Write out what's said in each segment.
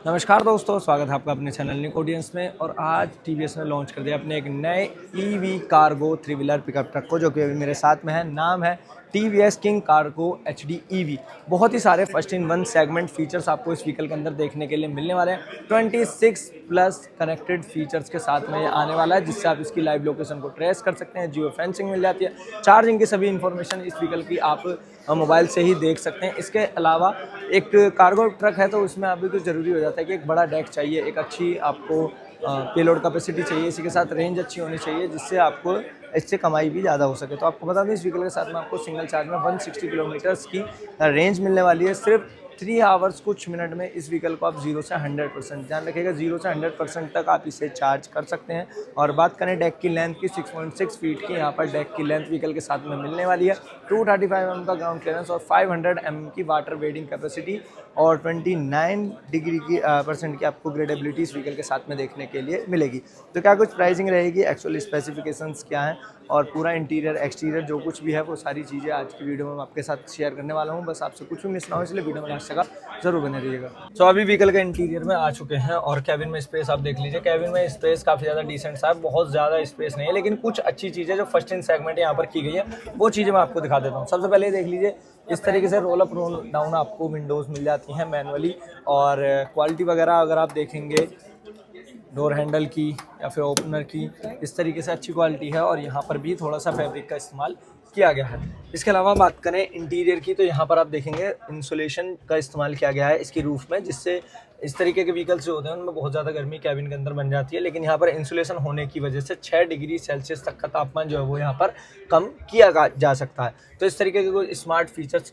नमस्कार दोस्तों, स्वागत है आपका अपने चैनल न्यू ऑडियंस में। और आज टीवीएस ने लॉन्च कर दिया अपने एक नए EV cargo 3 wheeler pickup truck को, जो कि अभी मेरे साथ में है। नाम है TVS king cargo HD EV. बहुत ही सारे first in one segment features आपको इस व्हीकल के अंदर देखने के लिए मिलने वाले हैं। 26 प्लस कनेक्टेड फीचर्स के साथ में ये आने वाला है, जिससे आप इसकी लाइव लोकेशन को ट्रेस कर सकते हैं। जियो फेंसिंग मिल जाती है, चार्जिंग की सभी इंफॉर्मेशन इस व्हीकल की आप मोबाइल से ही देख सकते हैं। इसके अलावा एक कार्गो ट्रक है तो उसमें अभी तो ज़रूरी हो जाता है कि एक बड़ा डेक चाहिए, एक अच्छी आपको पेलोड कैपेसिटी चाहिए, इसी के साथ रेंज अच्छी होनी चाहिए, जिससे आपको इससे कमाई भी ज़्यादा हो सके। तो आपको बता दें, इस व्हीकल के साथ में आपको सिंगल चार्ज में 160 किलोमीटर्स की रेंज मिलने वाली है। सिर्फ 3 आवर्स कुछ मिनट में इस व्हीकल को आप 0 से 100%, ध्यान रखिएगा, 0 से 100% तक आप इसे चार्ज कर सकते हैं। और बात करें डेक की लेंथ की, 6.6 फीट की यहाँ पर डेक की लेंथ व्हीकल के साथ में मिलने वाली है। 235 mm का ग्राउंड क्लियरेंस और 500 mm की वाटर वेडिंग कैपेसिटी और 29 डिग्री की % की आपको ग्रेडेबिलिटी इस व्हीकल के साथ में देखने के लिए मिलेगी। तो क्या कुछ प्राइसिंग रहेगी, एक्चुअल स्पेसिफिकेशंस क्या हैं और पूरा इंटीरियर एक्सटीरियर जो कुछ भी है, वो सारी चीज़ें आज की वीडियो में मैं आपके साथ शेयर करने वाला हूं। बस आपसे कुछ भी मिस ना हो, इसलिए वीडियो में लास्ट तक आप जरूर बने रहिएगा। तो अभी व्हीकल के इंटीरियर में आ चुके हैं और कैबिन में स्पेस आप देख लीजिए। कैबिन में स्पेस काफ़ी ज़्यादा डिसेंट सा है, बहुत ज़्यादा स्पेस नहीं है, लेकिन कुछ अच्छी चीज़ें जो फर्स्ट इन सेगमेंट यहाँ पर की गई है, वो चीज़ें मैं आपको दिखा देता हूँ। सबसे पहले देख लीजिए, इस तरीके से रोल अप रोल डाउन आपको विंडोज़ मिल जाती हैं मैनुअली। और क्वालिटी वगैरह अगर आप देखेंगे डोर हैंडल की या फिर ओपनर की, इस तरीके से अच्छी क्वालिटी है। और यहाँ पर भी थोड़ा सा फैब्रिक का इस्तेमाल किया गया है। इसके अलावा बात करें इंटीरियर की, तो यहाँ पर आप देखेंगे इंसुलेशन का इस्तेमाल किया गया है इसकी रूफ में, जिससे इस तरीके के व्हीकल्स जो होते हैं उनमें बहुत ज़्यादा गर्मी कैबिन के अंदर बन जाती है, लेकिन यहाँ पर इंसुलेशन होने की वजह से 6 डिग्री सेल्सियस तक का तापमान जो है वो यहाँ पर कम किया जा सकता है। तो इस तरीके के कोई स्मार्ट फीचर्स,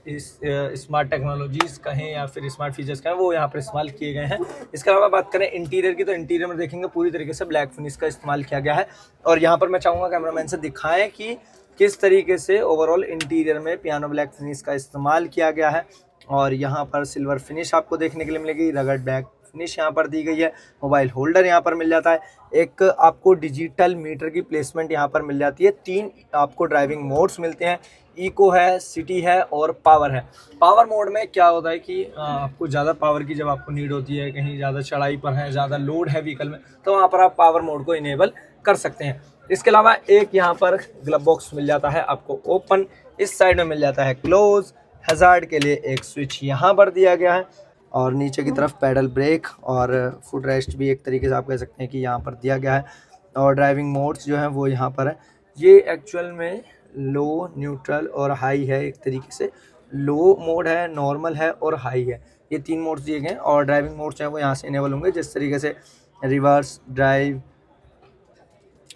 स्मार्ट टेक्नोलॉजीज़ कहें या फिर स्मार्ट फीचर्स कहें, वो यहाँ पर इस्तेमाल किए गए हैं। इसके अलावा बात करें इंटीरियर की, तो इंटीरियर में देखेंगे पूरी तरीके से ब्लैक फिनिश का इस्तेमाल किया गया है। और यहाँ पर मैं चाहूँगा कैमरामैन से दिखाएं कि किस तरीके से ओवरऑल इंटीरियर में पियानो ब्लैक फिनिश का इस्तेमाल किया गया है। और यहाँ पर सिल्वर फिनिश आपको देखने के लिए मिलेगी, रगड़ ब्लैक फिनिश यहाँ पर दी गई है। मोबाइल होल्डर यहाँ पर मिल जाता है। एक आपको डिजिटल मीटर की प्लेसमेंट यहाँ पर मिल जाती है। 3 आपको ड्राइविंग मोड्स मिलते हैं, इको है, सिटी है और पावर है। पावर मोड में क्या होता है कि आपको ज़्यादा पावर की जब आपको नीड होती है, कहीं ज़्यादा चढ़ाई पर है, ज़्यादा लोड है व्हीकल में, तो वहाँ पर आप पावर मोड को इनेबल कर सकते हैं। इसके अलावा एक यहाँ पर ग्लव बॉक्स मिल जाता है आपको ओपन, इस साइड में मिल जाता है क्लोज। हैजार्ड के लिए एक स्विच यहाँ पर दिया गया है और नीचे की तरफ पैडल ब्रेक और फुट रेस्ट भी एक तरीके से आप कह सकते हैं कि यहाँ पर दिया गया है। और ड्राइविंग मोड्स जो हैं वो यहाँ पर है। ये एक्चुअल में लो, न्यूट्रल और हाई है। एक तरीके से लो मोड है, नॉर्मल है और हाई है, ये 3 मोड्स दिए गए हैं। और ड्राइविंग मोड्स हैं वो यहाँ से इनेबल होंगे, जिस तरीके से रिवर्स ड्राइव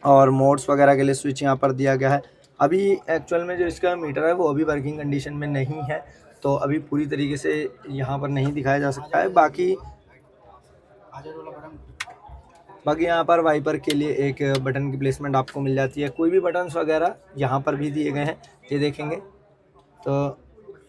और मोड्स वगैरह के लिए स्विच यहाँ पर दिया गया है। अभी एक्चुअल में जो इसका मीटर है वो अभी वर्किंग कंडीशन में नहीं है, तो अभी पूरी तरीके से यहाँ पर नहीं दिखाया जा सकता है। बाकी यहाँ पर वाइपर के लिए एक बटन की प्लेसमेंट आपको मिल जाती है। कोई भी बटन्स वगैरह यहाँ पर भी दिए गए हैं, ये देखेंगे तो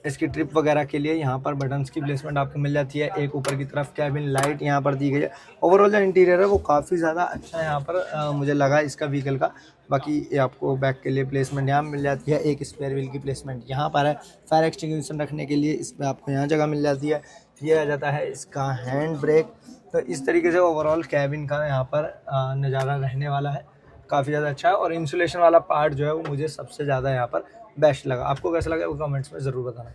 इसकी ट्रिप वगैरह के लिए यहाँ पर बटन्स की प्लेसमेंट आपको मिल जाती है। एक ऊपर की तरफ कैबिन लाइट यहाँ पर दी गई है। ओवरऑल जो इंटीरियर है वो काफ़ी ज़्यादा अच्छा है यहाँ पर मुझे लगा इसका व्हीकल का। बाकी ये आपको बैक के लिए प्लेसमेंट यहाँ मिल जाती है। एक स्पेयर व्हील की प्लेसमेंट यहाँ पर है। फायर एक्सटिंग्विशर रखने के लिए इसमें आपको यहाँ जगह मिल जाती है। ये आ जाता है इसका हैंड ब्रेक। तो इस तरीके से ओवरऑल कैबिन का यहाँ पर नज़ारा रहने वाला है, काफ़ी ज़्यादा अच्छा है। और इंसुलेशन वाला पार्ट जो है वो मुझे सबसे ज़्यादा यहाँ पर बेस्ट लगा। आपको कैसा लगा वो कमेंट्स में ज़रूर बताना।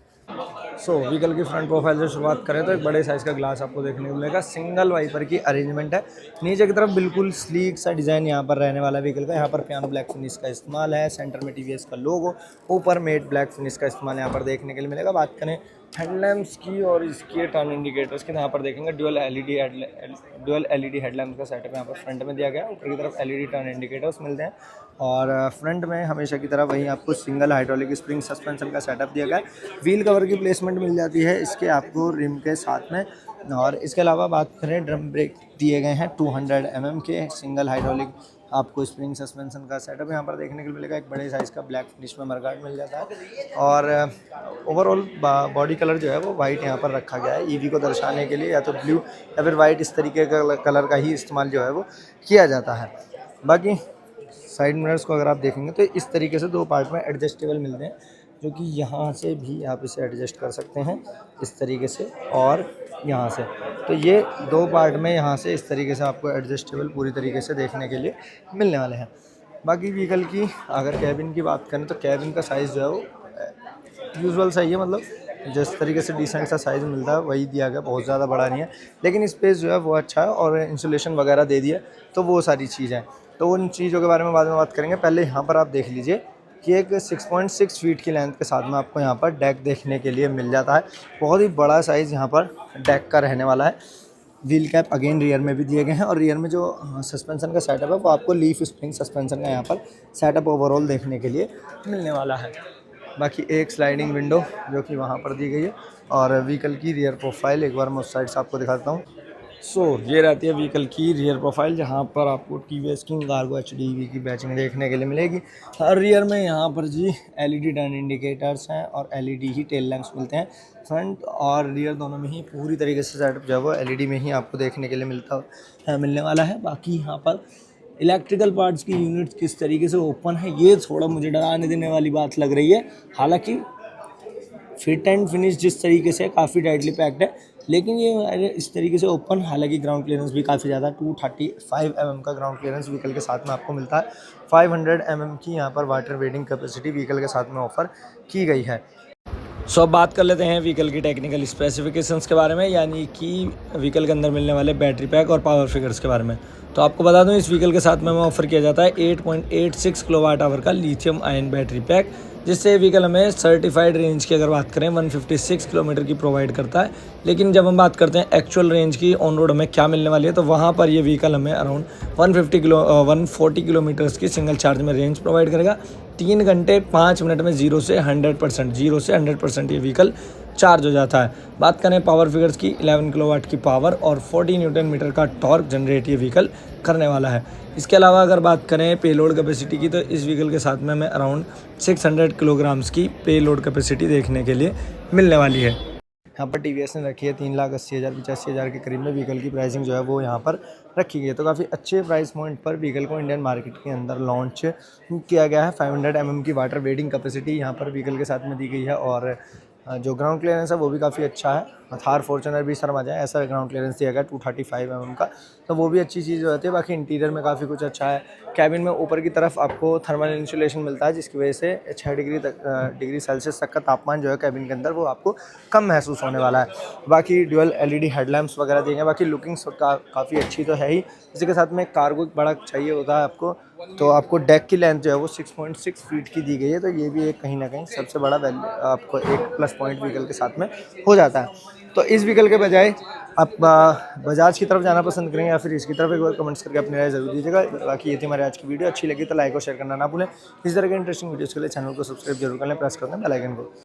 व्हीकल की फ्रंट प्रोफाइल से शुरुआत करें तो एक बड़े साइज़ का ग्लास आपको देखने को मिलेगा। सिंगल वाइपर की अरेंजमेंट है। नीचे की तरफ बिल्कुल स्लीक सा डिज़ाइन यहाँ पर रहने वाला है व्हीकल का। यहाँ पर पियानो ब्लैक फिनिश का इस्तेमाल है। सेंटर में टीवीएस का लोगो, ऊपर मेट ब्लैक फिनिश का इस्तेमाल यहाँ पर देखने के लिए मिलेगा। बात करें हेडलैम्प्स की और इसके टर्न इंडिकेटर्स की, यहाँ पर देखेंगे ड्यूअल एलईडी हेडलैम्प का सेटअप यहाँ पर फ्रंट में दिया गया है। ऊपर की तरफ एलईडी टर्न इंडिकेटर्स मिलते हैं। और फ्रंट में हमेशा की तरह वहीं आपको सिंगल हाइड्रोलिक स्प्रिंग सस्पेंशन का सेटअप दिया गया है। व्हील कवर की प्लेसमेंट मिल जाती है इसके आपको रिम के साथ में। और इसके अलावा बात करें, ड्रम ब्रेक दिए गए हैं 200 mm के। सिंगल हाइड्रोलिक आपको स्प्रिंग सस्पेंशन का सेटअप यहाँ पर देखने के लिए मिलेगा। एक बड़े साइज़ का ब्लैक फिनिश में मरगार्ड मिल जाता है। और ओवरऑल बॉडी कलर जो है वो वाइट यहाँ पर रखा गया है ईवी को दर्शाने के लिए, या तो ब्लू या फिर वाइट, इस तरीके का कलर का ही इस्तेमाल जो है वो किया जाता है। बाकी साइड मिरर्स को अगर आप देखेंगे तो इस तरीके से 2 पार्ट में एडजस्टेबल मिलते हैं। जो कि यहाँ से भी आप इसे एडजस्ट कर सकते हैं इस तरीके से, और यहाँ से। तो ये 2 पार्ट में यहाँ से इस तरीके से आपको एडजस्टेबल पूरी तरीके से देखने के लिए मिलने वाले हैं। बाकी व्हीकल की अगर कैबिन की बात करें तो कैबिन का साइज़ जो है वो यूजुअल सही है, मतलब जिस तरीके से डिसेंट सा साइज़ मिलता है वही दिया गया, बहुत ज़्यादा बड़ा नहीं है, लेकिन स्पेस जो है वो अच्छा है और इंसुलेशन वगैरह दे दिया, तो वो सारी चीज़ है। तो उन चीज़ों के बारे में बाद में बात करेंगे। पहले यहाँ पर आप देख लीजिए कि एक 6.6 फीट की लेंथ के साथ में आपको यहाँ पर डेक देखने के लिए मिल जाता है। बहुत ही बड़ा साइज़ यहाँ पर डेक का रहने वाला है। व्हील कैप अगेन रियर में भी दिए गए हैं, और रियर में जो सस्पेंशन का सेटअप है वो आपको लीफ स्प्रिंग सस्पेंशन का यहाँ पर सेटअप ओवरऑल देखने के लिए मिलने वाला है। बाकी एक स्लाइडिंग विंडो जो कि वहाँ पर दी गई है, और व्हीकल की रियर प्रोफाइल एक बार मैं उस साइड से आपको दिखाता हूँ। ये रहती है व्हीकल की रियर प्रोफाइल, जहाँ पर आपको टीवीएस किंग कार्गो एचडीवी की बैचिंग देखने के लिए मिलेगी। और रियर में यहाँ पर जी एलईडी टर्न इंडिकेटर्स हैं और एलईडी ही टेल लैंप्स मिलते हैं। फ्रंट और रियर दोनों में ही पूरी तरीके से सेटअप जो है वो एलईडी में ही आपको देखने के लिए मिलने वाला है। बाकी यहाँ पर इलेक्ट्रिकल पार्ट्स की यूनिट्स किस तरीके से ओपन है, ये थोड़ा मुझे डराने देने वाली बात लग रही है। हालांकि फिट एंड फिनिश जिस तरीके से काफ़ी टाइटली पैक्ड है, लेकिन ये इस तरीके से ओपन, हालांकि ग्राउंड क्लियरेंस भी काफ़ी ज़्यादा 235 का ग्राउंड क्लियरेंस व्हीकल के साथ में आपको मिलता है। 500 की यहाँ पर वाटर वेडिंग कैपेसिटी व्हीकल के साथ में ऑफर की गई है। अब बात कर लेते हैं व्हीकल की टेक्निकल स्पेसिफिकेशंस के बारे में, यानी कि व्हीकल के अंदर मिलने वाले बैटरी पैक और पावर फिगर्स के बारे में। तो आपको बता दूं, इस व्हीकल के साथ में ऑफर किया जाता है 8.86 किलोवाट आवर का लिथियम आयन बैटरी पैक, जिससे व्हीकल हमें सर्टिफाइड रेंज की अगर बात करें 156 किलोमीटर की प्रोवाइड करता है। लेकिन जब हम बात करते हैं एक्चुअल रेंज की ऑन रोड हमें क्या मिलने वाली है, तो वहाँ पर ये व्हीकल हमें अराउंड 140 किलोमीटर्स की सिंगल चार्ज में रेंज प्रोवाइड करेगा। 3 घंटे 5 मिनट में 0 से 100% ये व्हीकल चार्ज हो जाता है। बात करें पावर फिगर्स की, 11 किलोवाट की पावर और 40 न्यूटन मीटर का टॉर्क जनरेट ये व्हीकल करने वाला है। इसके अलावा अगर बात करें पेलोड कैपेसिटी की, तो इस व्हीकल के साथ में हमें अराउंड 600 किलोग्राम्स की पेलोड कैपेसिटी देखने के लिए मिलने वाली है। यहाँ पर टीवीएस ने रखी है 3,80,000-85,000 के करीब में व्हीकल की प्राइसिंग जो है वो यहाँ पर रखी गई है। तो काफ़ी अच्छे प्राइस पॉइंट पर व्हीकल को इंडियन मार्केट के अंदर लॉन्च किया गया है। 500 की वाटर वेडिंग कैपेसिटी यहाँ पर व्हीकल के साथ में दी गई है, और जो ग्राउंड क्लियरेंस है वो भी काफ़ी अच्छा है। थार फॉर्च्यूनर भी शर्मा जाए ऐसा ग्राउंड क्लियरेंस दिया गया 235 का, तो वो भी अच्छी चीज़ होती है। बाकी इंटीरियर में काफ़ी कुछ अच्छा है। कैबिन में ऊपर की तरफ आपको थर्मल इंसुलेशन मिलता है, जिसकी वजह से 6 डिग्री सेल्सियस तक का तापमान जो है कैबिन के अंदर वो आपको कम महसूस होने वाला है। बाकी ड्यूअल एलईडी हेडलैम्प्स वगैरह देंगे। बाकी लुकिंग्स काफ़ी अच्छी तो है ही। इसी के साथ में कार्गो बड़ा चाहिए होता है आपको, तो आपको डेक की लेंथ जो है वो 6.6 फीट की दी गई है। तो ये भी एक कहीं ना कहीं सबसे बड़ा वैल्यू आपको एक प्लस पॉइंट व्हीकल के साथ में हो जाता है। तो इस व्हीकल के बजाय आप बजाज की तरफ जाना पसंद करेंगे या फिर इसकी तरफ, एक बार कमेंट्स करके अपनी राय जरूर दीजिएगा। बाकी ये थी हमारी आज की वीडियो, अच्छी लगी तो लाइक और शेयर करना ना भूलें। इस तरह के इंटरेस्टिंग वीडियोज़ के लिए चैनल को सब्सक्राइब जरूर कर लें, प्रेस कर दें बेल आइकन को।